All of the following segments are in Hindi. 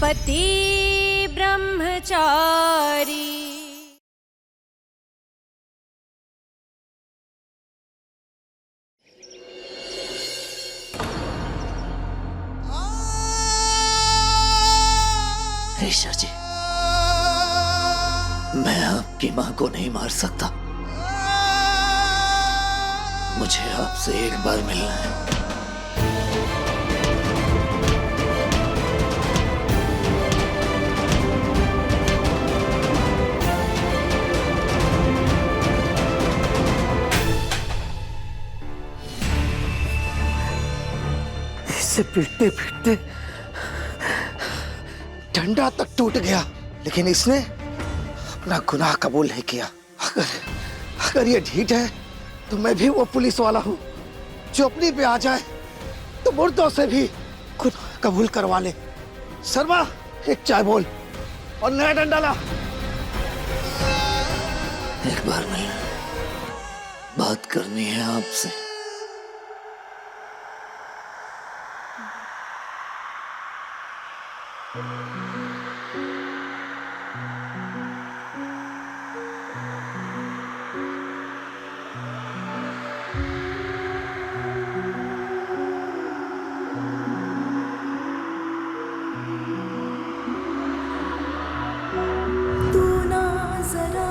पति ब्रह्मचारी। ईशा जी, मैं आपकी मां को नहीं मार सकता। मुझे आपसे एक बार मिलना है। इसे पीटते पीटते डंडा तक टूट गया, लेकिन इसने अपना गुनाह कबूल नहीं किया। अगर ये ढीठ है तो मैं भी वो पुलिस वाला हूँ जो अपनी पे आ जाए तो मुर्दों से भी गुनाह कबूल करवा ले। शर्मा, एक चाय बोल और नया डंडा ला। एक बार मिलना है, बात करनी है आपसे।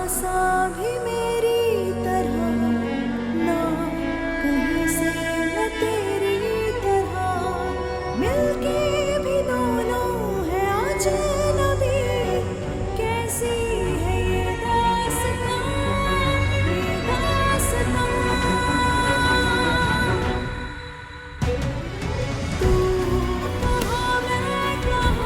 सा भी मेरी तरह ना, कहीं से न तेरी तरह, मिलके भी दोनों है अजनबी। कैसी है ये दास्तां, ये दास्तां। तू कहाँ मैं कहाँ,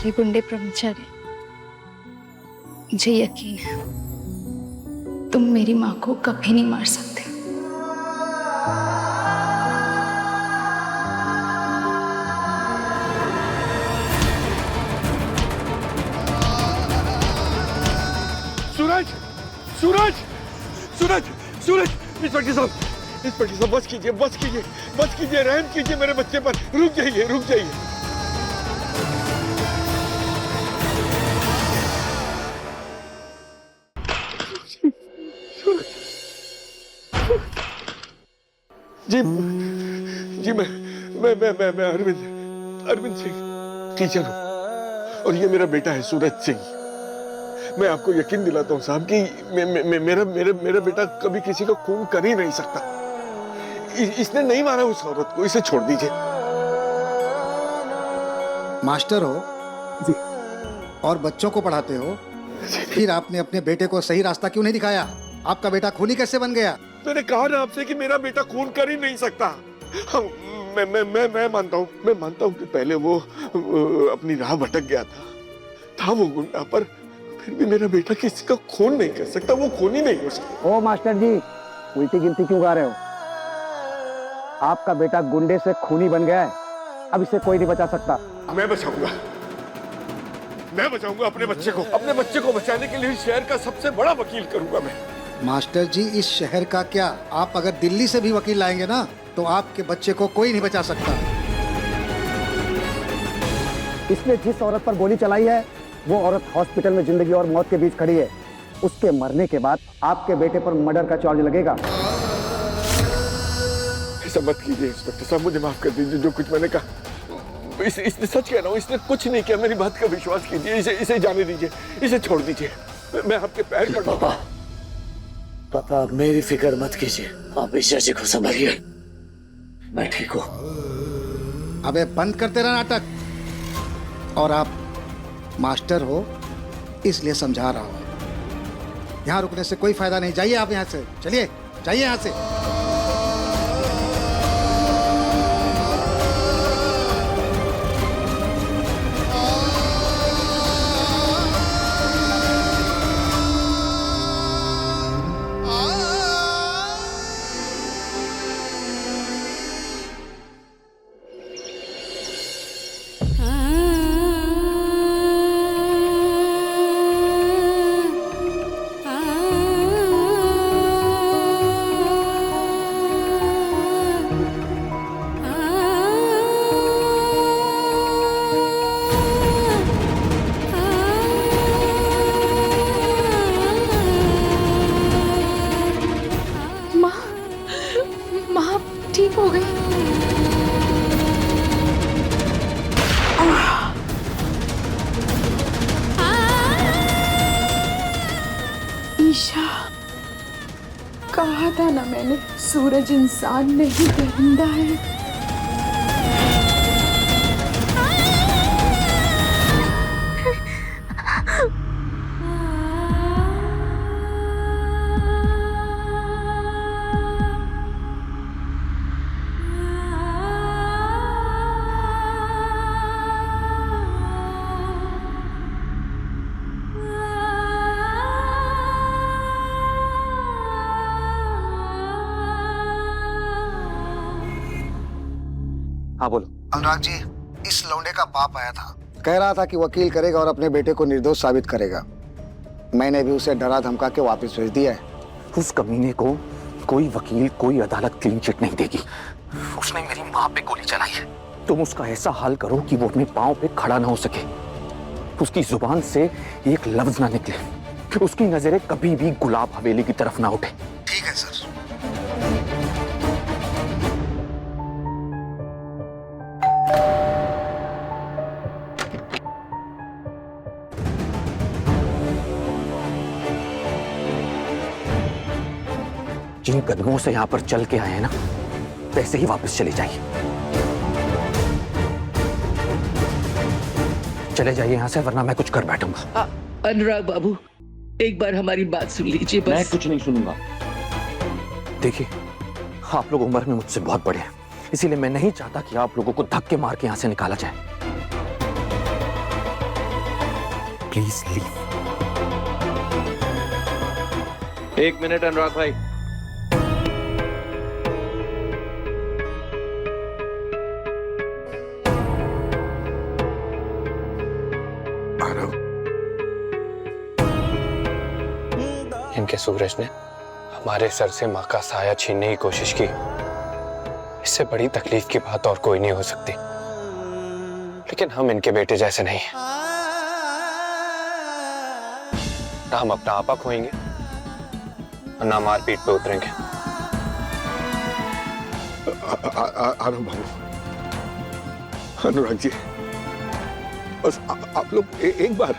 मेरे गुंडे ब्रह्मचारी, मुझे यकीन है तुम मेरी मां को कभी नहीं मार सकते। सूरज, सूरज, सूरज, सूरज, इंस्पेक्टर साहब, इंस्पेक्टर साहब, बस कीजिए, बस कीजिए, बस कीजिए, रहम कीजिए मेरे बच्चे पर। रुक जाइए, रुक जाइए। जी जी, मैं अरविंद सिंह टीचर हूँ और ये मेरा बेटा है सूरज सिंह। मैं आपको यकीन दिलाता हूँ साहब कि मेरा बेटा कभी किसी का खून कर ही नहीं सकता। इसने नहीं मारा उस औरत को, इसे छोड़ दीजिए। मास्टर हो जी, और बच्चों को पढ़ाते हो, फिर आपने अपने बेटे को सही रास्ता क्यों नहीं दिखाया? आपका बेटा खूनी कैसे बन गया? मैंने कहा ना आपसे कि मेरा बेटा खून कर ही नहीं सकता। मैं मानता हूँ कि पहले वो अपनी राह भटक गया था वो गुंडा, पर फिर भी मेरा बेटा किसी का खून नहीं कर सकता, वो खून ही नहीं हो सकता। ओ मास्टर जी, उल्टी गिनती क्यों गा रहे हो? आपका बेटा गुंडे से खूनी बन गया है, अब इसे कोई नहीं बचा सकता। मैं बचाऊंगा अपने बच्चे को बचाने के लिए शहर का सबसे बड़ा वकील करूंगा मैं। मास्टर जी, इस शहर का क्या, आप अगर दिल्ली से भी वकील लाएंगे ना तो आपके बच्चे को कोई नहीं बचा सकता। इसने जिस औरत पर गोली चलाई है वो औरत हॉस्पिटल में जिंदगी और मौत के बीच खड़ी है। उसके मरने के बाद आपके बेटे पर मर्डर का चार्ज लगेगा। ऐसा मत कीजिए इंस्पेक्टर साहब, मुझे माफ कर दीजिए। जो कुछ मैंने कहा इसने सच कह रहा हूँ, इसने कुछ नहीं किया। मेरी बात का विश्वास कीजिए, इसे जाने दीजिए, इसे छोड़ दीजिए। मैं आपके पैर पड़ता। पापा, आप मेरी फिक्र मत कीजिए, आप ईशा जी को संभालिए, मैं ठीक हूँ। अबे बंद कर तेरा नाटक। और आप मास्टर हो इसलिए समझा रहा हूँ, यहाँ रुकने से कोई फायदा नहीं। जाइए आप यहाँ से, चलिए जाइए यहाँ से। Ah कहा था ना मैंने, सूरज इंसान नहीं परिंदा है। हाँ बोलो। अनुराग जी, इस लौंडे का बाप आया था, कह रहा था कि वकील करेगा और अपने बेटे को निर्दोष साबित करेगा। मैंने भी उसे डरा धमका के वापस भेज दिया है। उस कमीने को कोई वकील, कोई अदालत क्लीन चिट नहीं देगी। उसने मेरी माँ पे गोली चलाई है। तुम उसका ऐसा हाल करो कि वो अपने पाँव पे खड़ा ना हो सके, उसकी जुबान से एक लफ्ज ना निकले, उसकी नजरें कभी भी गुलाब हवेली की तरफ ना उठे। ठीक है सर। जिन कदमों से यहाँ पर चल के आए हैं ना, वैसे ही वापस चले जाइए। चले जाइए यहाँ से, वरना मैं कुछ कर बैठूंगा। अनुराग बाबू, एक बार हमारी बात सुन लीजिए बस। मैं कुछ नहीं सुनूंगा। देखिए, आप लोग उम्र में मुझसे बहुत बड़े हैं, इसीलिए मैं नहीं चाहता कि आप लोगों को धक्के मार के यहाँ से निकाला जाए। Please leave. एक मिनट अनुराग भाई। इनके सूरज ने हमारे सर से माँ का साया छीनने की कोशिश की। इससे बड़ी तकलीफ की बात और कोई नहीं हो सकती, लेकिन हम इनके बेटे जैसे नहीं हैं। ना हम अपना आपा खोएंगे और ना मारपीट पे उतरेंगे। आराम बाबू। अनुराग जी, बस आप लोग एक बार,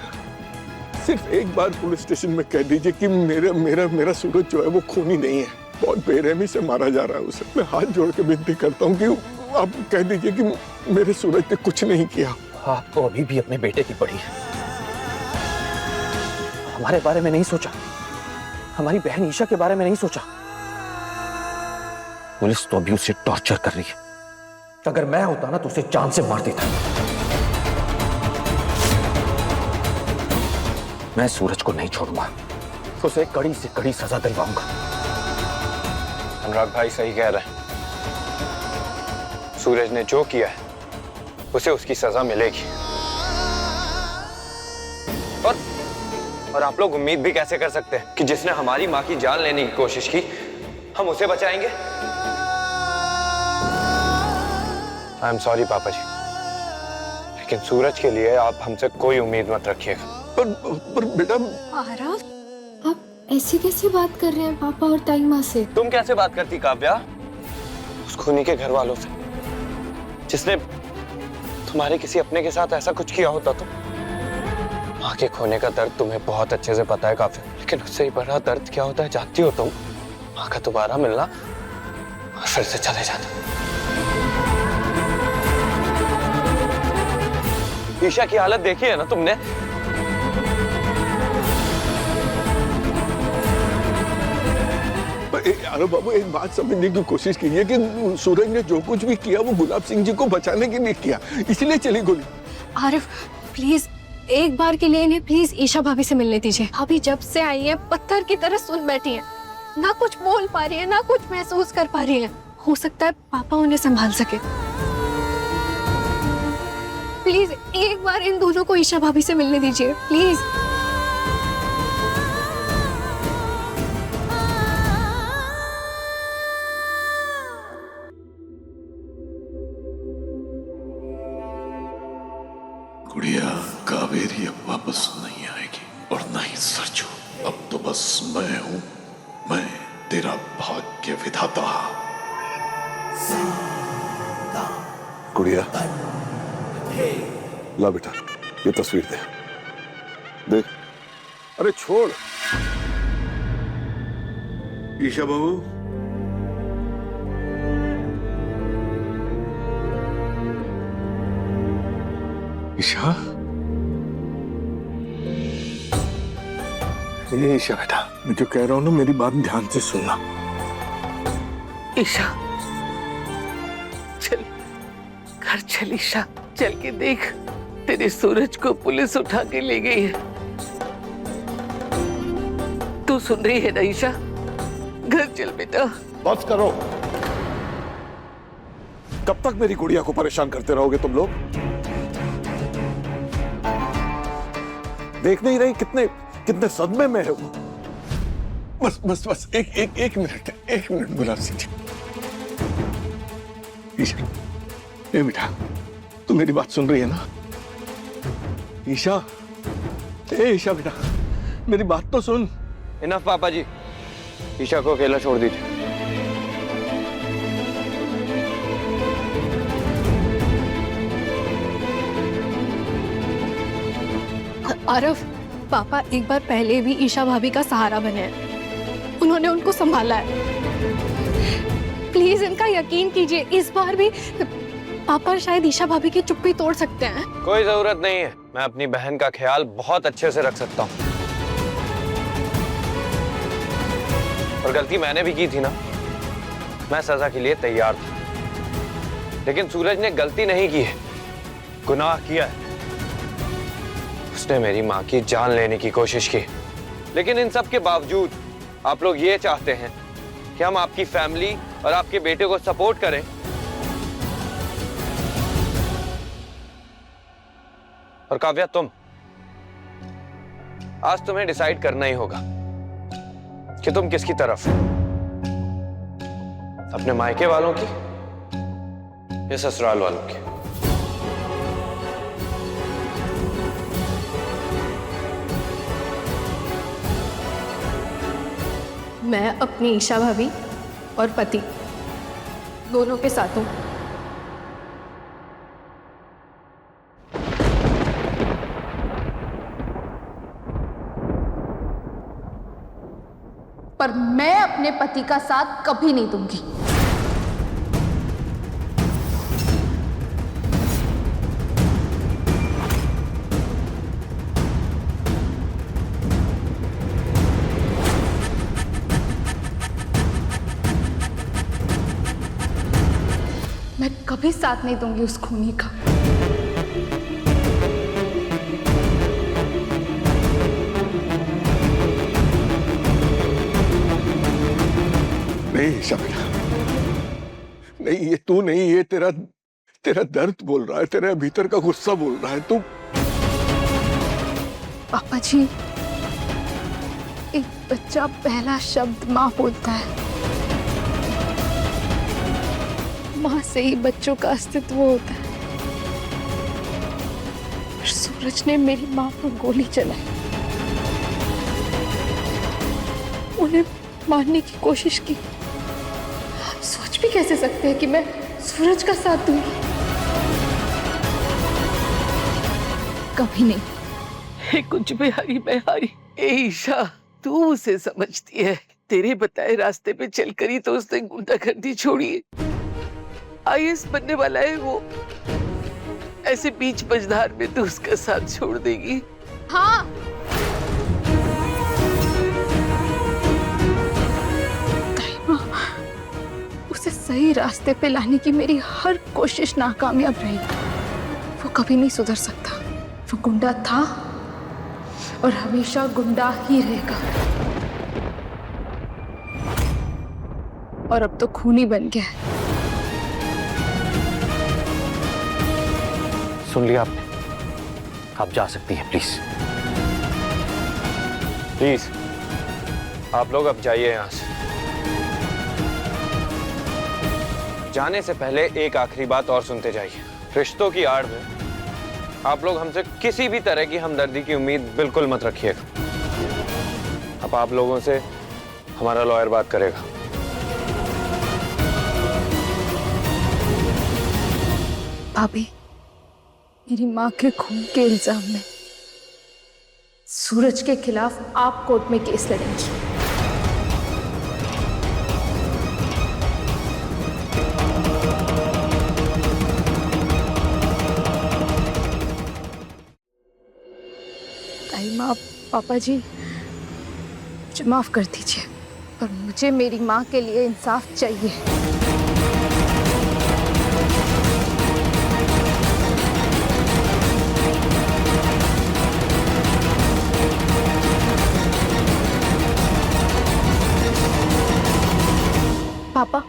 सिर्फ एक बार पुलिस स्टेशन में कह दीजिए कि मेरा सूरज जो है वो खूनी नहीं है, बहुत बेरहमी से मारा जा रहा है उसे। मैं हाथ जोड़ के विनती करता हूँ कि आप कह दीजिए कि मेरे सूरज ने कुछ नहीं किया। आपको अभी भी अपने बेटे की पड़ी है। हमारे बारे में नहीं सोचा, हमारी बहन ईशा के बारे में नहीं सोचा। पुलिस तो अभी उसे टॉर्चर कर रही है। अगर मैं होता ना तो उसे जान से मार देता। मैं सूरज को नहीं छोड़ूंगा, उसे कड़ी से कड़ी सजा दिलवाऊंगा। अनुराग भाई सही कह रहे हैं। सूरज ने जो किया है उसे उसकी सजा मिलेगी। और आप लोग उम्मीद भी कैसे कर सकते हैं कि जिसने हमारी माँ की जान लेने की कोशिश की, हम उसे बचाएंगे? आई एम सॉरी पापा जी, लेकिन सूरज के लिए आप हमसे कोई उम्मीद मत रखिएगा। पर बेटा, आरव, आप ऐसी कैसी बात कर रहे हैं पापा और ताई माँ से? तुम कैसे बात करती काव्या उस खूनी के घर वालों से, जिसने तुम्हारे किसी अपने के साथ ऐसा कुछ किया होता तो? माँ के खोने का दर्द तुम्हें बहुत अच्छे से पता है काव्या, लेकिन उससे ही बड़ा दर्द क्या होता है जानती हो तुम? माँ का दोबारा मिलना और फिर से चले जाना। ईशा की हालत देखी है ना तुमने? अरे बाबू, एक बात समझने की कोशिश कीजिए कि सूरज ने जो कुछ भी किया वो गुलाब सिंह जी को बचाने के लिए किया, इसलिए चली गोली। आरिफ, प्लीज एक बार के लिए इन्हें प्लीज ईशा भाभी से मिलने दीजिए। भाभी जब से आई है पत्थर की तरह सुन बैठी है, ना कुछ बोल पा रही है, ना कुछ महसूस कर पा रही है। हो सकता है पापा उन्हें संभाल सके। प्लीज एक बार इन दोनों को ईशा भाभी से मिलने दीजिए, प्लीज। गुड़िया, कावेरी अब वापस नहीं आएगी और ना ही सरजू। अब तो बस मैं हूं, मैं तेरा भाग्य विधाता। गुड़िया, ला बेटा, ये तस्वीर दे। देख। अरे छोड़। ईशा बहू, ईशा, ये ईशा बेटा, मैं जो कह रहा हूं ना, मेरी बात ध्यान से सुनना। ईशा, चल घर चल ईशा, चल के देख, तेरे सूरज को पुलिस उठा के ले गई है। तू सुन रही है ना ईशा? घर चल बेटा। बस करो। कब तक मेरी गुड़िया को परेशान करते रहोगे तुम लोग? देख नहीं रही कितने कितने सदमे में है वो। बस बस बस एक मिनट गुलाब सिंह जी। ईशा, ए बेटा, तू मेरी बात सुन रही है ना? ईशा, ए ईशा बेटा, मेरी बात तो सुन। इनफ पापा जी, ईशा को अकेला छोड़ दीजिए। आरव, पापा एक बार पहले भी ईशा भाभी का सहारा बने हैं। उन्होंने उनको संभाला है। प्लीज इनका यकीन कीजिए, इस बार भी पापा शायद ईशा भाभी की चुप्पी तोड़ सकते हैं। कोई जरूरत नहीं है, मैं अपनी बहन का ख्याल बहुत अच्छे से रख सकता हूँ। और गलती मैंने भी की थी ना, मैं सजा के लिए तैयार था। लेकिन सूरज ने गलती नहीं की है, गुनाह किया है। उसने मेरी माँ की जान लेने की कोशिश की। लेकिन इन सब के बावजूद आप लोग ये चाहते हैं कि हम आपकी फैमिली और आपके बेटे को सपोर्ट करें। और काव्या, तुम आज तुम्हें डिसाइड करना ही होगा कि तुम किसकी तरफ हो, अपने मायके वालों की या ससुराल वालों की। मैं अपनी ईशा भाभी और पति दोनों के साथ हूँ। पर मैं अपने पति का साथ कभी नहीं दूंगी। मैं कभी साथ नहीं दूंगी उस खूनी का। नहीं ईशा बेटा, नहीं, ये तू नहीं, ये तेरा दर्द बोल रहा है, तेरे भीतर का गुस्सा बोल रहा है। तू पापा जी, एक बच्चा पहला शब्द माँ बोलता है। माँ से ही बच्चों का अस्तित्व होता है। सूरज ने मेरी माँ पर गोली चलाई, उन्हें मारने की कोशिश की। आप सोच भी कैसे सकते हैं कि मैं सूरज का साथ दूंगी? कभी नहीं। हे कुछ बिहारी बिहारी। ए ईशा, तू उसे समझती है, तेरे बताए रास्ते पे चलकर ही तो उसने गुंडागर्दी छोड़ी है। IAS बनने वाला है वो, ऐसे बीच बजधार में तो उसका साथ छोड़ देगी? हाँ, उसे सही रास्ते पे लाने की मेरी हर कोशिश नाकामयाब रही। वो कभी नहीं सुधर सकता। वो गुंडा था और हमेशा गुंडा ही रहेगा। और अब तो खूनी बन गया है। सुन लिया आपने? आप जा सकती हैं, प्लीज। प्लीज आप लोग अब जाइए यहां से। जाने से पहले एक आखिरी बात और सुनते जाइए। रिश्तों की आड़ में आप लोग हमसे किसी भी तरह की हमदर्दी की उम्मीद बिल्कुल मत रखिएगा। अब आप लोगों से हमारा लॉयर बात करेगा। भाभी, मेरी माँ के खून के इल्जाम में सूरज के खिलाफ आप कोर्ट में केस लड़ेंगी। दाई माँ, पापा जी मुझे माफ कर दीजिए, पर मुझे मेरी माँ के लिए इंसाफ चाहिए। पापा,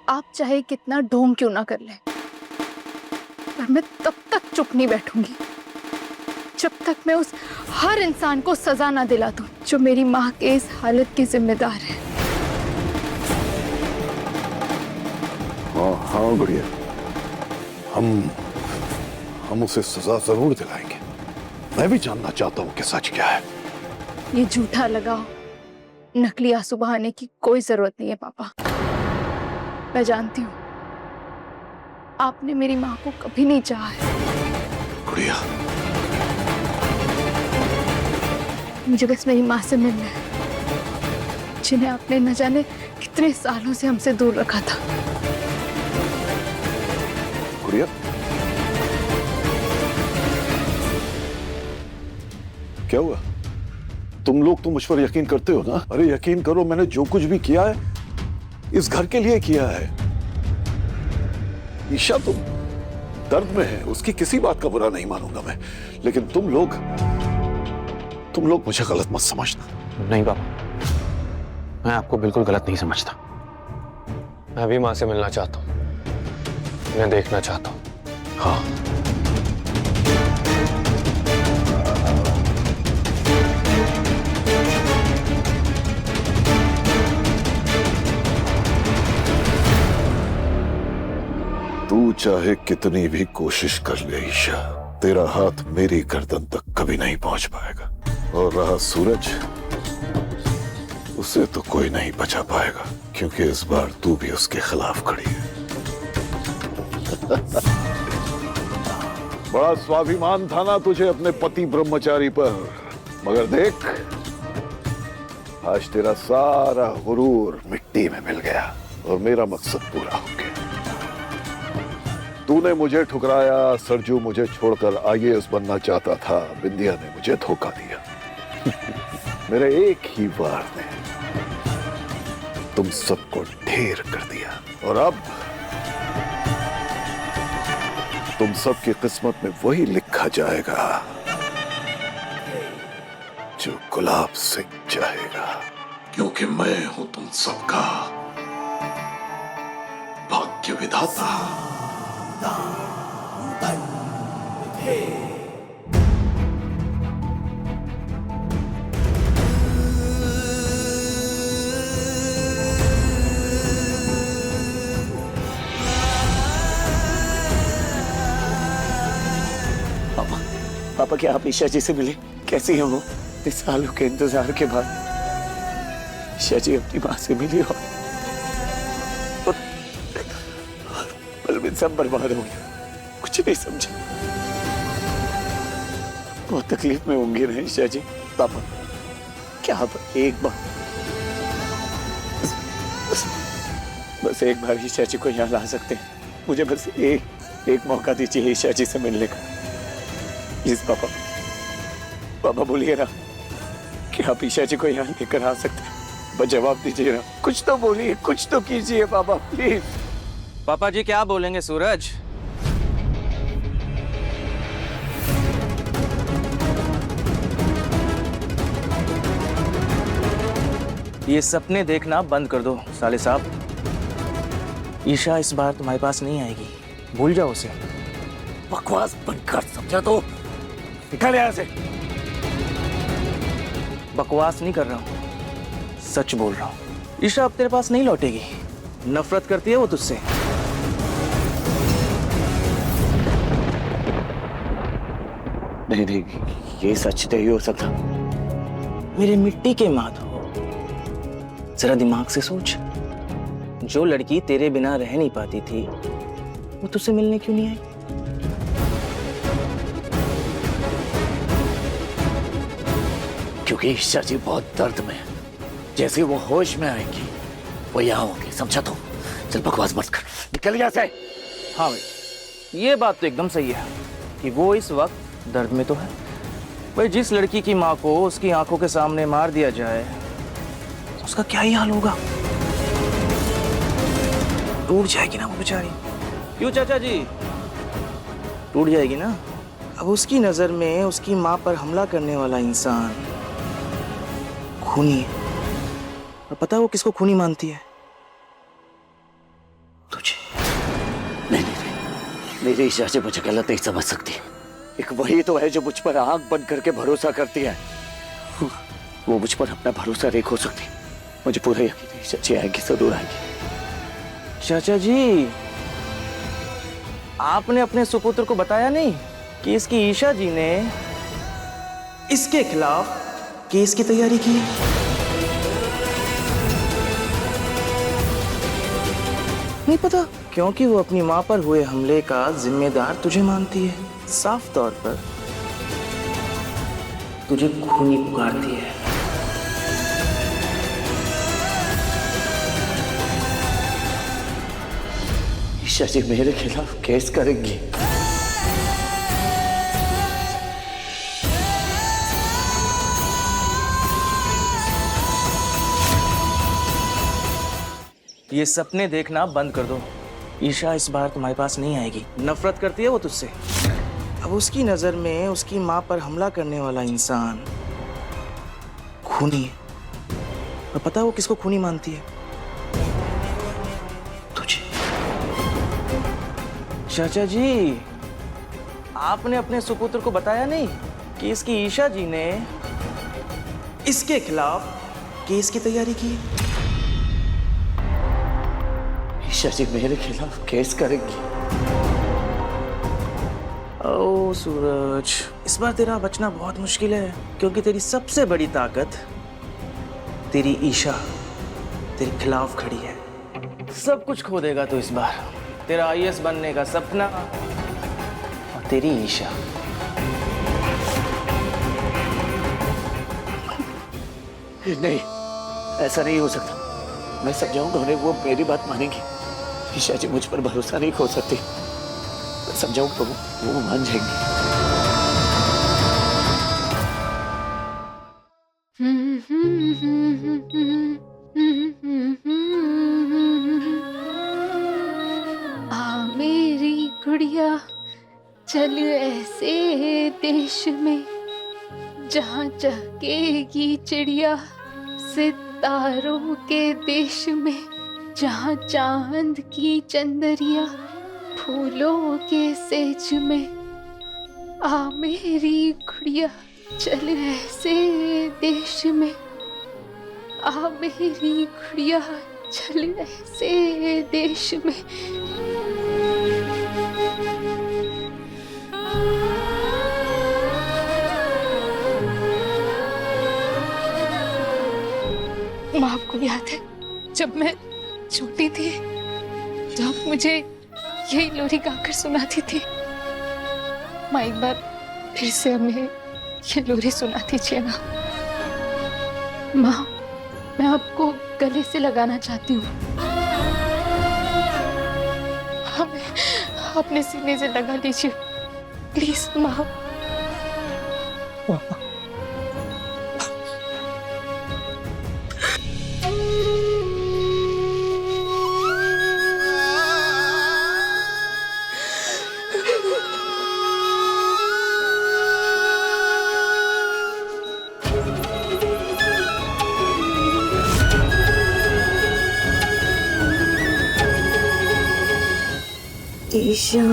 आप चाहे कितना ढोंग क्यों ना कर लें, पर मैं तब तक चुप नहीं बैठूंगी जब तक मैं उस हर इंसान को सजा ना दिला दूं जो मेरी माँ के इस हालत की जिम्मेदार है। हाँ हाँ गुड़िया, हम उसे सजा जरूर दिलाएंगे। मैं भी जानना चाहता हूँ कि सच क्या है। ये झूठा लगाओ, नकली आंसू बहाने की कोई जरूरत नहीं है पापा। मैं जानती हूँ आपने मेरी माँ को कभी नहीं चाहा है। गुड़िया, मुझे बस मेरी माँ से मिलना है, जिन्हें आपने न जाने कितने सालों से हमसे दूर रखा था। गुड़िया, क्या हुआ? तुम लोग तो मुझ पर यकीन करते हो ना? अरे यकीन करो, मैंने जो कुछ भी किया है इस घर के लिए किया है। ईशा तो दर्द में है, उसकी किसी बात का बुरा नहीं मानूंगा मैं, लेकिन तुम लोग मुझे गलत मत समझना। नहीं पापा, मैं आपको बिल्कुल गलत नहीं समझता। मैं भी माँ से मिलना चाहता हूँ, मैं देखना चाहता हूँ। हाँ, तू चाहे कितनी भी कोशिश कर ले ईशा, तेरा हाथ मेरी गर्दन तक कभी नहीं पहुंच पाएगा। और रहा सूरज, उसे तो कोई नहीं बचा पाएगा, क्योंकि इस बार तू भी उसके खिलाफ खड़ी है। बड़ा स्वाभिमान था ना तुझे अपने पति ब्रह्मचारी पर, मगर देख आज तेरा सारा गुरूर मिट्टी में मिल गया और मेरा मकसद पूरा हो गया। तूने मुझे ठुकराया, सरजू मुझे छोड़कर आईएएस बनना चाहता था, बिंदिया ने मुझे धोखा दिया। मेरे एक ही वार ने तुम सबको ढेर कर दिया, और अब तुम सबकी किस्मत में वही लिखा जाएगा जो गुलाब सिंह चाहेगा, क्योंकि मैं हूं तुम सबका भाग्य विधाता। पापा, क्या आप ईशा जी से मिले? कैसी हैं वो? इतने सालों के इंतजार के बाद ईशा जी अपनी माँ से मिली और सब बर्बाद हो गया, कुछ नहीं समझा। बहुत तकलीफ में होंगे ना ईशा जी? पापा, क्या आप एक बार बस एक बार ईशा जी को यहाँ ला सकते हैं? मुझे बस एक मौका दीजिए ईशा जी से मिलने का, प्लीज पापा। पापा बोलिए ना कि आप ईशा जी को यहाँ लेकर आ सकते हैं? बस जवाब दीजिए ना, कुछ तो बोलिए, कुछ तो कीजिए पापा, प्लीज। पापा जी क्या बोलेंगे सूरज? ये सपने देखना बंद कर दो साले साहब। ईशा इस बार तुम्हारे पास नहीं आएगी, भूल जाओ उसे। बकवास बंद कर, समझा तो? निकल यहाँ से। बकवास नहीं कर रहा हूँ, सच बोल रहा हूँ। ईशा अब तेरे पास नहीं लौटेगी, नफरत करती है वो तुझसे। नहीं, ये सच नहीं हो सकता। मेरे मिट्टी के माधो, जरा दिमाग से सोच, जो लड़की तेरे बिना रह नहीं पाती थी वो तुझसे मिलने क्यों नहीं आई? क्योंकि ईशा जी बहुत दर्द में है। जैसे वो होश में आएंगी वो यहाँ होंगी, समझा तो? चल बकवास मत कर, निकल यहाँ से। हाँ भाई, ये बात तो एकदम सही है कि वो इस वक्त दर्द में तो है, भाई जिस लड़की की माँ को उसकी आंखों के सामने मार दिया जाए उसका क्या ही हाल होगा। टूट जाएगी ना वो बेचारी। क्यों चाचा जी? टूट जाएगी ना। अब उसकी नजर में उसकी माँ पर हमला करने वाला इंसान खूनी है। और पता है वो किसको खूनी मानती है? तुझे। नहीं नहीं नहीं, मेरी ईशा से मुझे गलत नहीं समझ सकती। एक वही तो है जो मुझ पर आंख बंद करके भरोसा करती है। वो मुझ पर अपना भरोसा नहीं खो सकती। मुझे पूरा यकीन है ईशा जी आएंगी, जरूर आएंगी। चाचा जी, आपने अपने सुपुत्र को बताया नहीं कि इसकी ईशा जी ने इसके खिलाफ केस की तैयारी की? नहीं पता, क्योंकि वो अपनी माँ पर हुए हमले का जिम्मेदार तुझे मानती है। साफ तौर पर तुझे खूनी पुकारती है। ईशा जी मेरे खिलाफ केस करेंगी। ये सपने देखना बंद कर दो। ईशा इस बार तुम्हारे पास नहीं आएगी। नफरत करती है वो तुझसे। अब उसकी नजर में उसकी माँ पर हमला करने वाला इंसान खूनी है। और पता है वो किसको खूनी मानती है? तुझे। चाचा जी, आपने अपने सुपुत्र को बताया नहीं कि इसकी ईशा जी ने इसके खिलाफ केस की तैयारी की? ईशा जी मेरे खिलाफ केस करेंगी। ओ सूरज, इस बार तेरा बचना बहुत मुश्किल है, क्योंकि तेरी सबसे बड़ी ताकत तेरी ईशा तेरे खिलाफ खड़ी है। सब कुछ खो देगा तो इस बार। तेरा आईएएस बनने का सपना और तेरी ईशा। नहीं, ऐसा नहीं हो सकता। मैं समझाऊंगा उन्हें, वो मेरी बात मानेंगी। ईशा जी मुझ पर भरोसा नहीं खो सकती। मैं समझाऊंगा वो मान जाएंगी। आ मेरी गुड़िया चल ऐसे देश में जहाँ चहकेगी चिड़िया, सितारों के देश में जहाँ चांद की चंदरिया, फूलों के सेज में। आ मेरी गुड़िया चल ऐसे देश में, आ मेरी गुड़िया चल ऐसे देश में। माँ, आपको याद है जब मैं छोटी थी तो आप मुझे यही लोरी गाकर सुनाती थी? माँ, एक बार फिर से हमें ये लोरी सुना दीजिए ना। माँ, मैं आपको गले से लगाना चाहती हूँ। हमें अपने सीने से लगा लीजिए प्लीज माँ। ईशा,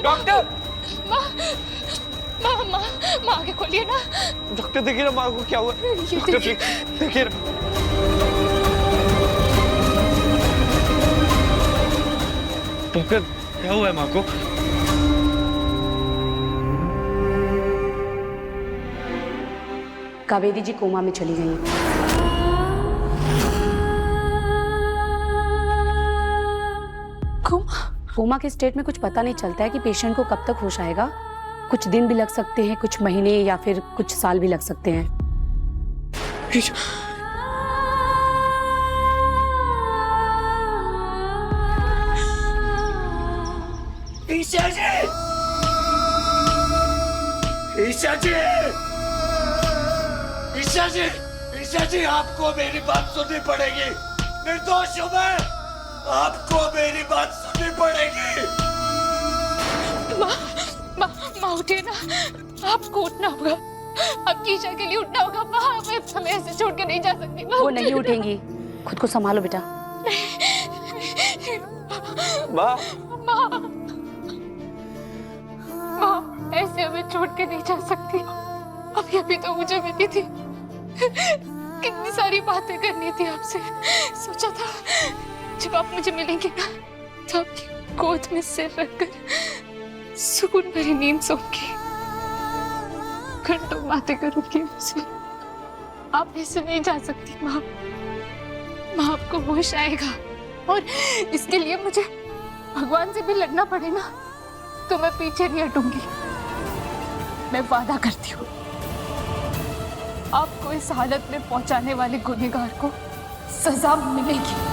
डॉक्टर, माँ आगे खोलिए ना। डॉक्टर देखिए ना माँ को क्या हुआ। ये डॉक्टर देखिए। देखिए ना। डॉक्टर, क्या हुआ है माँ को? कावेरी जी कोमा में चली गई। कोमा के स्टेट में कुछ पता नहीं चलता है कि पेशेंट को कब तक होश आएगा। कुछ दिन भी लग सकते हैं, कुछ महीने या फिर कुछ साल भी लग सकते हैं। ईशा जी! ईशा जी! ईशा जी! ईशा जी, आपको मेरी बात सुननी पड़ेगी। निर्दोष हूं मैं, आपको मेरी बात सुननी पड़ेगी। माँ उठिए ना, आपको उठना होगा। आपकी ईशा के लिए उठना होगा। माँ, मैं हमें ऐसे छोड़ के नहीं जा सकती। वो नहीं उठेंगी, खुद को संभालो बेटा। माँ, माँ, ऐसे हमें छोड़ के नहीं जा सकती। अभी अभी तो मुझे मिली थी, कितनी सारी बातें करनी थी आपसे। सोचा था जब आप मुझे मिलेंगे ना, तो आपकी गोद में सिर रखकर सुकून भरी नींद सोऊंगी, घंटों बातें करूंगी आपसे। आप ऐसे नहीं जा सकती माँ। माँ, आपको होश आएगा, और इसके लिए मुझे भगवान से भी लड़ना पड़े ना, तो मैं पीछे नहीं हटूंगी। मैं वादा करती हूँ, आपको इस हालत में पहुंचाने वाले गुनहगार को सजा मिलेगी।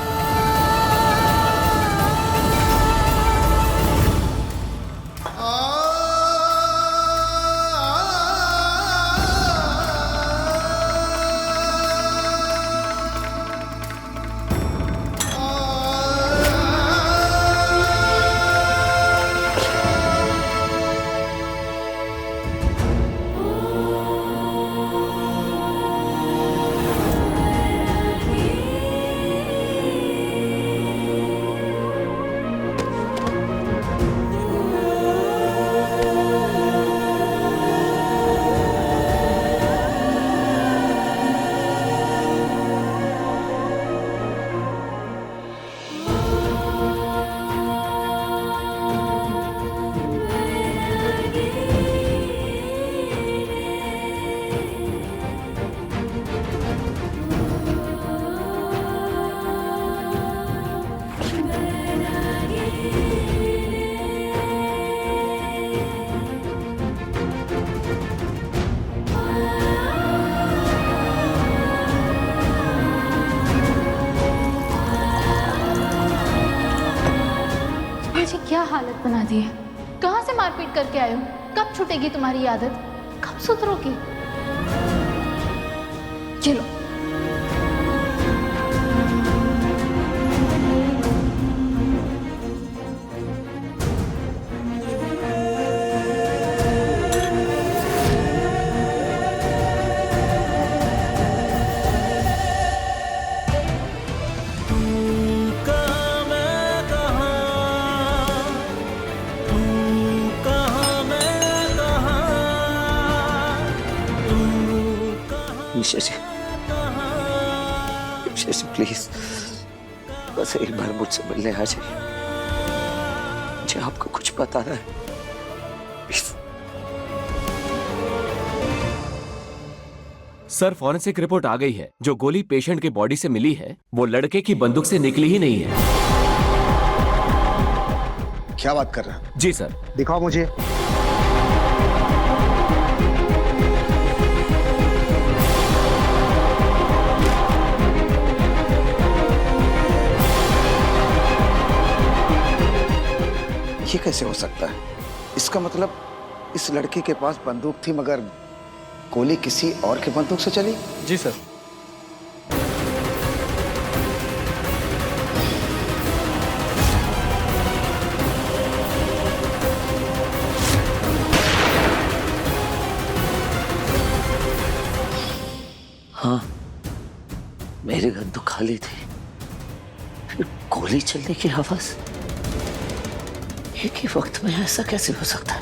क्या हालत बना दी है? कहां से मारपीट करके आए हो? कब छूटेगी तुम्हारी आदत? कब सुधरोगी? चलो। ईशा जी, ईशा जी प्लीज, बस एक बार मुझसे मिलने आ जाइए। मुझे आपको कुछ बताना है, प्लीज। सर, फॉरेंसिक रिपोर्ट आ गई है। जो गोली पेशेंट की बॉडी से मिली है वो लड़के की बंदूक से निकली ही नहीं है। क्या बात कर रहे हैं? जी सर। दिखाओ मुझे। ये कैसे हो सकता है? इसका मतलब इस लड़की के पास बंदूक थी, मगर गोली किसी और के बंदूक से चली? जी सर। हाँ, मेरी बंदूक खाली थी, फिर गोली चलने की आवाज। एक ही वक्त में ऐसा कैसे हो सकता है?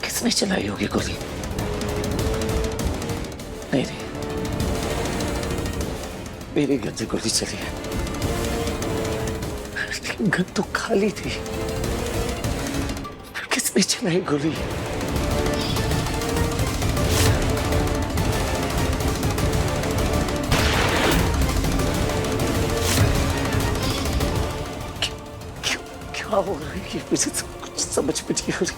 किसने चलाई होगी गोली? नहीं, मेरी गन से गोली चली है। लेकिन गन तो खाली थी, किसने चलाई गोली? क्या हो रहा है? ये मुझे सब कुछ समझ में नहीं आ रही।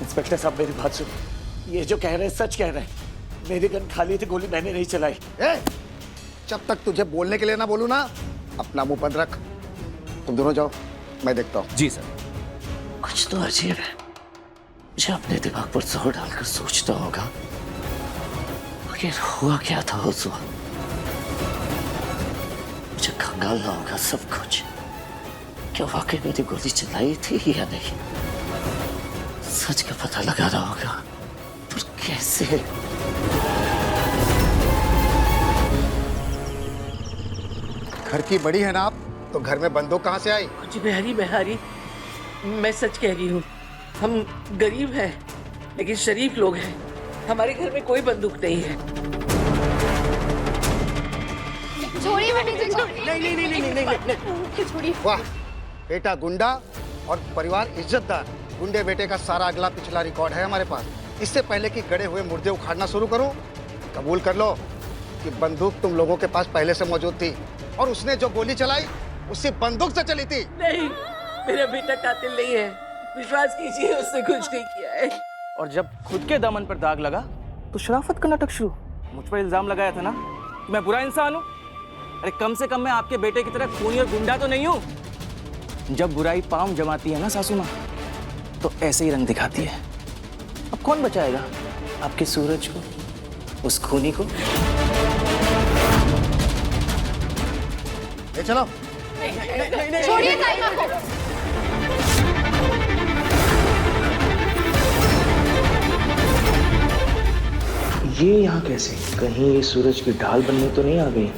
इंस्पेक्टर साहब मेरी बात सुनो, ये जो कह रहे हैं सच कह रहे हैं। मेरी गन खाली थी, गोली मैंने नहीं चलाई। जब तक तुझे बोलने के लिए ना बोलूं ना, अपना मुंह बंद रख। तुम दोनों जाओ, मैं देखता हूँ। जी सर। कुछ तो अजीब है। मुझे अपने दिमाग पर जोर डालकर सोचना होगा आखिर हुआ क्या था उस वक्त। मुझे खंगालना होगा सब कुछ। क्या वाकई मैंने गोली चलाई थी या नहीं? सच का पता लगाना होगा, पर कैसे? घर की बड़ी है ना आप, तो घर में बंदूक कहाँ से आई? जी बिहारी बिहारी, मैं सच कह रही हूँ। हम गरीब हैं लेकिन शरीफ लोग हैं। हमारे घर में कोई बंदूक नहीं है। छोड़िए नहीं, छोड़िए। वाह बेटा गुंडा और परिवार इज्जतदार। गुंडे बेटे का सारा अगला पिछला रिकॉर्ड है हमारे पास। इससे पहले कि गड़े हुए मुर्दे उखाड़ना शुरू करूं, कबूल कर लो कि बंदूक तुम लोगों के पास पहले से मौजूद थी, और उसने जो गोली चलाई उसी बंदूक से चली थी। नहीं, मेरा बेटा कातिल नहीं है। विश्वास कीजिए, उसने कुछ नहीं किया है। और जब खुद के दामन पर दाग लगा तो शराफत का नाटक शुरू। मुझ पर इल्जाम लगाया था ना कि मैं बुरा इंसान हूँ। अरे कम से कम मैं आपके बेटे की तरह खूनी और गुंडा तो नहीं हूँ। जब बुराई पांव जमाती है ना सासू माँ, तो ऐसे ही रंग दिखाती है। अब कौन बचाएगा आपके सूरज को, उस खूनी को? ले चलो। छोड़िए साइमा को। ये यहाँ कैसे? कहीं ये सूरज की ढाल बनने तो नहीं आ गई?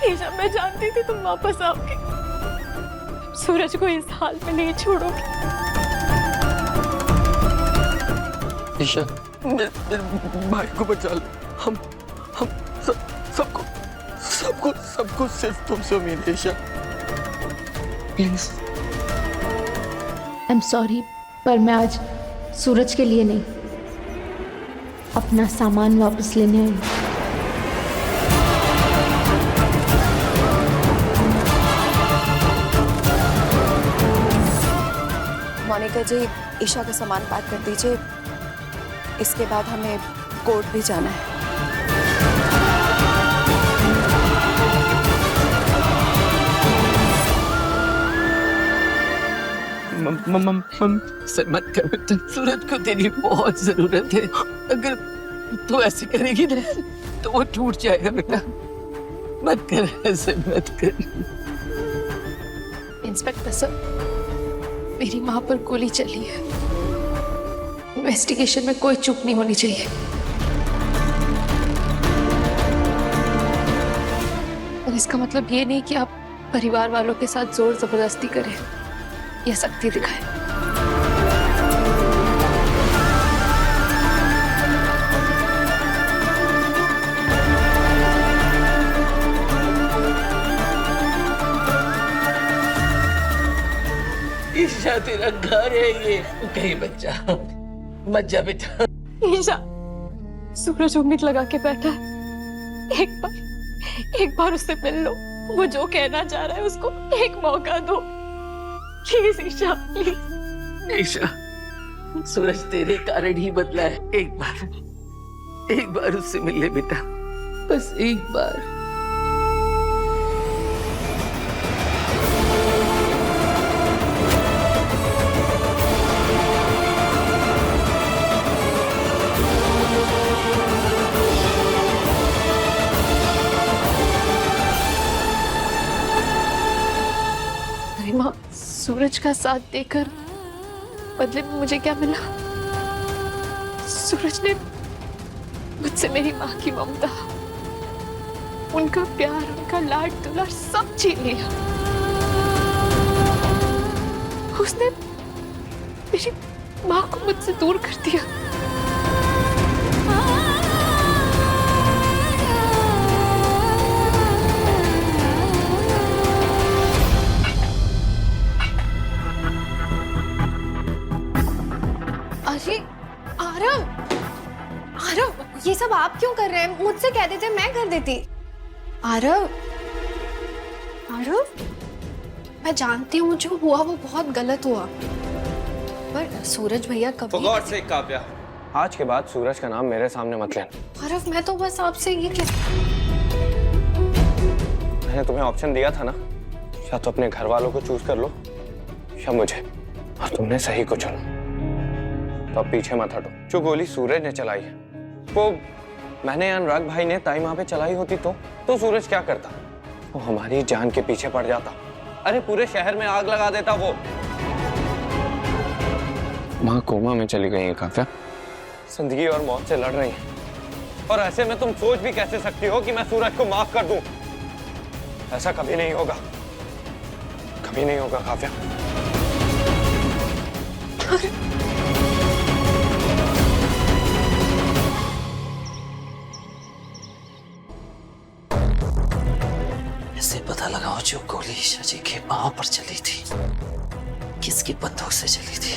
ईशा, मैं जानती थी तुम वापस आओगे। सूरज को इस हाल में नहीं छोड़ोगे। ईशा, मेरे भाई को बचा लो। हम सबको सिर्फ तुमसे उम्मीद है Isha, please. I am sorry, पर मैं आज सूरज के लिए नहीं, अपना सामान वापस लेने आई हूँ। मोनिका जी, ईशा का सामान पैक कर दीजिए। इसके बाद हमें कोर्ट भी जाना है। से मत कर बेटा, सूरज को तेरी बहुत जरूरत है। अगर तू ऐसे करेगी ना तो वो टूट जाएगा बेटा। मत कर, ऐसे मत कर। इंस्पेक्टर सर, मेरी माँ पर गोली चली है। इन्वेस्टिगेशन में कोई चूक नहीं होनी चाहिए। और इसका मतलब ये नहीं कि आप परिवार वालों के साथ जोर जबरदस्ती करें या सख्ती दिखाएं। ईशा, तेरा घर है ये, कहीं बच्चा मत जा बेटा। ईशा, सूरज उम्मीद लगा के बैठा है। एक बार उससे मिल लो। वो जो कहना चाह रहा है उसको एक मौका दो। Please Isha, please. ईशा, सूरज तेरे कारण ही बदला है। एक बार उससे मिल ले बेटा, बस एक बार। माँ, सूरज का साथ देकर बदले में मुझे क्या मिला? सूरज ने मुझसे मेरी माँ की ममता, उनका प्यार, उनका लाड दुलार सब छीन लिया। उसने मेरी माँ को मुझसे दूर कर दिया। अरे आरव, आरव, ये सब आप क्यों कर रहे हैं? मुझसे कह देते, मैं कर देती। आरव, आरव, मैं जानती हूँ जो हुआ वो बहुत गलत हुआ, पर सूरज भैया कभी। For God's sake, काव्या, आज के बाद सूरज का नाम मेरे सामने मत लेना। आरव, मैं तो बस आपसे ये कह। मैंने तुम्हें ऑप्शन दिया था ना, या तो अपने घर वालों को चूज कर लो या मुझे, और तुमने सही को चुना। तो अब पीछे मत हटो। जो गोली सूरज ने चलाई है वो मैंने अनुराग भाई ने ताई माँ पे चलाई होती तो सूरज क्या करता? वो हमारी जान के पीछे पड़ जाता। अरे पूरे शहर में आग लगा देता वो। माँ कोमा में चली गई है काव्या, जिंदगी और मौत से लड़ रही है, और ऐसे में तुम सोच भी कैसे सकती हो कि मैं सूरज को माफ कर दूं? ऐसा कभी नहीं होगा, कभी नहीं होगा काव्या। ऐसे पता लगाओ जो गोली ईशा जी के पांव पर चली थी किसकी बंदूक से चली थी।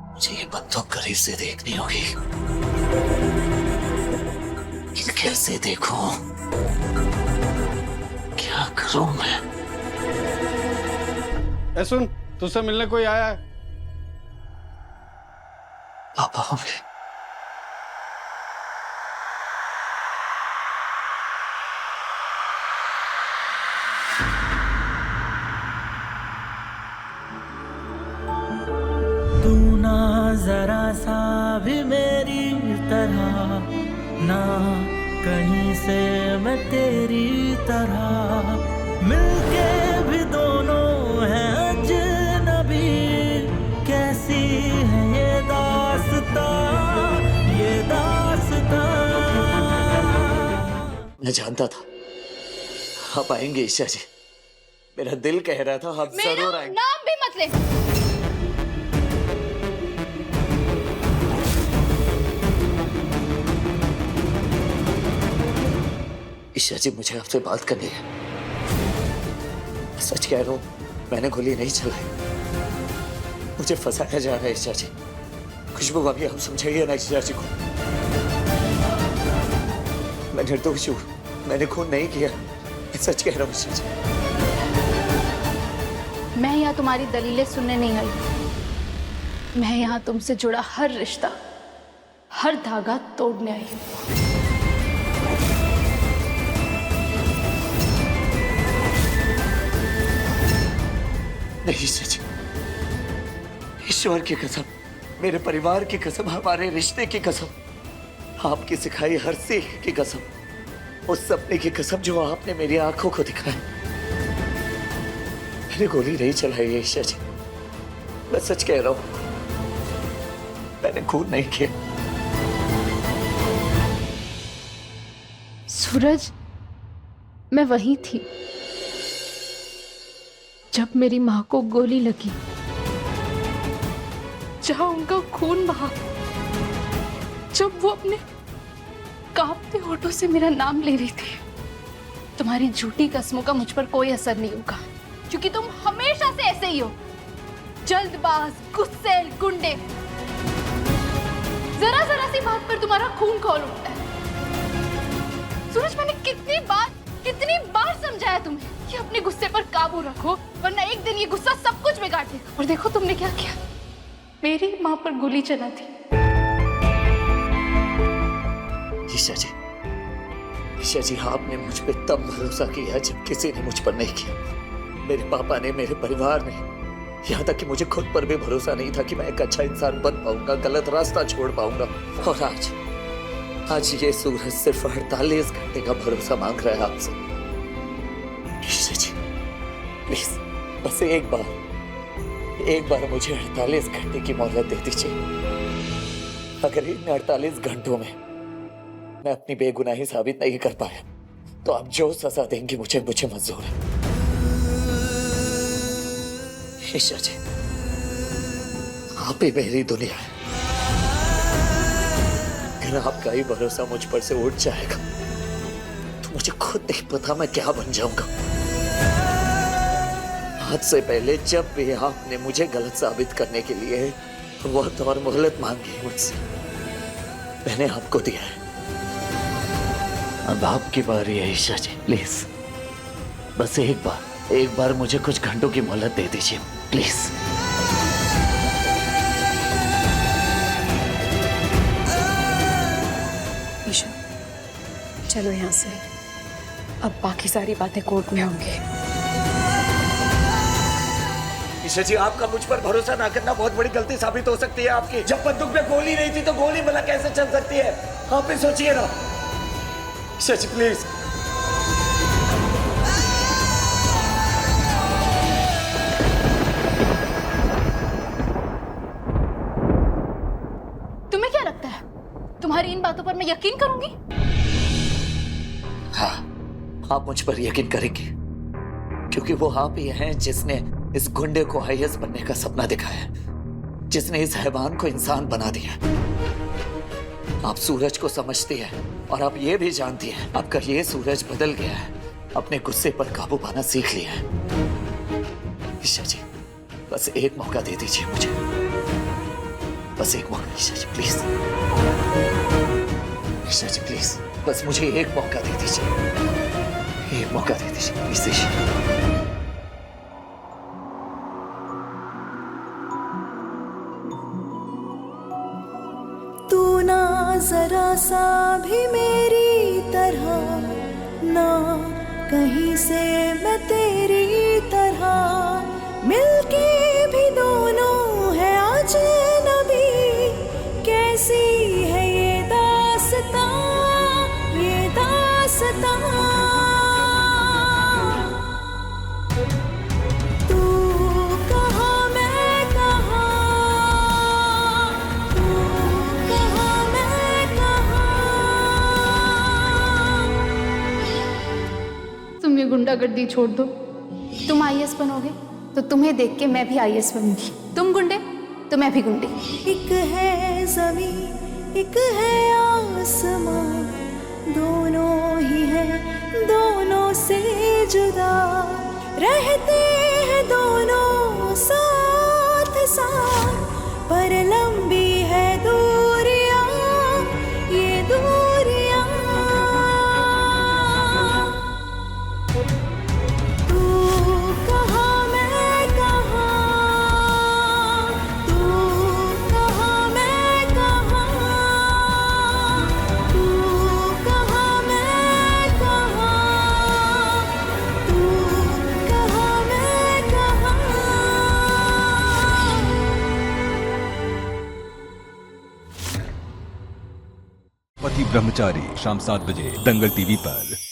मुझे ये बंदूक करीब से देखनी होगी। कैसे देखूं? क्या करूं मैं? ए सुन, तुझसे मिलने कोई आया है? पापा होंगे। तू ना जरा सा भी मेरी तरह, ना कहीं से मैं तेरी तरह, मिलके भी दोनों हैं अजनबी। कैसी है ये दास्तां, ये दास्तां। मैं जानता था आप आएंगे ईशा जी, मेरा दिल कह रहा था आप जरूर आएंगे। नाम भी मत ले। ईशा जी, मुझे आपसे बात करनी है। सच कह रहा हूं, मैंने गोली नहीं चलाई। मुझे फंसाया जा रहा है ईशा जी। खुशबू भाभी, आप समझाइए ना ईशा जी को। मैं निर्दोष हूं, मैंने खून नहीं किया। मैं सच कह रहा हूं ईशा जी। मैं यहाँ तुम्हारी दलीलें सुनने नहीं आई। मैं यहाँ तुमसे जुड़ा हर रिश्ता, हर धागा तोड़ने आई हूँ। नहीं सच, ईश्वर की कसम, मेरे परिवार की कसम, हमारे रिश्ते की कसम, आपकी सिखाई हर सीख की कसम, उस सपने की कसम जो आपने मेरी आंखों को दिखाया। मैंने गोली नहीं चलाई है ईशा जी, मैं सच कह रहा हूं। मैंने खून नहीं किया। सूरज, मैं वहीं थी जब मेरी माँ को गोली लगी, जहां उनका खून बहा, जब वो अपने कांपते होठों से मेरा नाम ले रही थी। तुम्हारी झूठी कसमों का मुझ पर कोई असर नहीं होगा, क्योंकि तुम हमेशा से ऐसे ही हो, जल्दबाज, गुस्सैल, गुंडे। जरा जरा सी बात पर तुम्हारा खून खौल उठता है। सूरज, मैंने कितनी बार समझाया तुम्हें कि अपने गुस्से पर काबू रखो, वरना एक दिन ये गुस्सा सब कुछ बिगाड़ देगा। और देखो तुमने क्या किया, मेरी माँ पर गोली चला दी। ईशा जी, ईशा जी, आपने मुझ पे तब भरोसा किया जब किसी ने मुझ पर नहीं किया। मेरे पापा ने, मेरे परिवार ने, यहाँ तक कि मुझे खुद पर भी भरोसा नहीं था कि मैं एक अच्छा इंसान बन पाऊंगा, गलत रास्ता छोड़ पाऊंगा। और आज ये सूरज सिर्फ 48 घंटे का भरोसा मांग रहा है आपसे। ईशा जी, प्लीज बस एक बार मुझे 48 घंटे की मोहलत दे दीजिए। अगर इन 48 घंटों में मैं अपनी बेगुनाही साबित नहीं कर पाया तो आप जो सजा देंगे मुझे मंजूर है। ईशा जी, आप ही मेरी दुनिया है। अगर आपका ही भरोसा मुझ पर से उठ जाएगा तो मुझे खुद नहीं पता मैं क्या बन जाऊंगा। आज से पहले जब भी आपने मुझे गलत साबित करने के लिए वक्त और मोहलत मांगी मुझसे, मैंने आपको दिया है। अब आपकी बारी है ईशा जी, प्लीज बस एक बार मुझे कुछ घंटों की मोहलत दे दीजिए प्लीज। ईशा, चलो यहाँ से, अब बाकी सारी बातें कोर्ट में होंगी। ईशा जी, आपका मुझ पर भरोसा ना करना बहुत बड़ी गलती साबित हो सकती है आपकी। जब बंदूक में गोली नहीं थी तो गोली भला कैसे चल सकती है? आप भी सोचिए ना। ईशा जी प्लीज। तुम्हें क्या लगता है तुम्हारी इन बातों पर मैं यकीन करूंगी? हाँ, आप मुझ पर यकीन करेंगे क्योंकि वो आप ही हैं जिसने इस गुंडे को आईएएस बनने का सपना दिखाया, जिसने इस हैवान को इंसान बना दिया। आप सूरज को समझती हैं और आप ये भी जानती हैं आपका ये सूरज बदल गया है, अपने गुस्से पर काबू पाना सीख लिया है। ईशा जी, बस एक मौका दे दीजिए मुझे, बस एक मौका ईशा जी प्लीज। ईशा जी प्लीज, बस मुझे एक मौका दे दीजिए, एक मौका दे दीजिए प्लीज ईशा। तू ना जरा सा भी मेरी तरह, ना कहीं से मैं तेरी तरह, मिलके भी दोनों है अजनबी। कैसी है ये दास्तां, ये दास्तां। तू कहाँ मैं कहाँ, तू कहाँ मैं कहाँ। तुम ये गुंडागर्दी छोड़ दो। तुम आईएएस बनोगे तो तुम्हें देख के मैं भी आईएएस बनूंगी। तुम गुंडे तो मैं भी गुंडी। एक है ज़मीन, एक है आसमां, दोनों ही हैं दोनों से जुदा, रहते हैं दोनों साथ साथ, पर लंबी है दूरियां, ये दूरियां। तू कहाँ मैं कहाँ, तू कहाँ मैं कहाँ, तू कहाँ मैं कहाँ, तू कहाँ मैं कहाँ। पति ब्रह्मचारी शाम 7 बजे दंगल टीवी पर।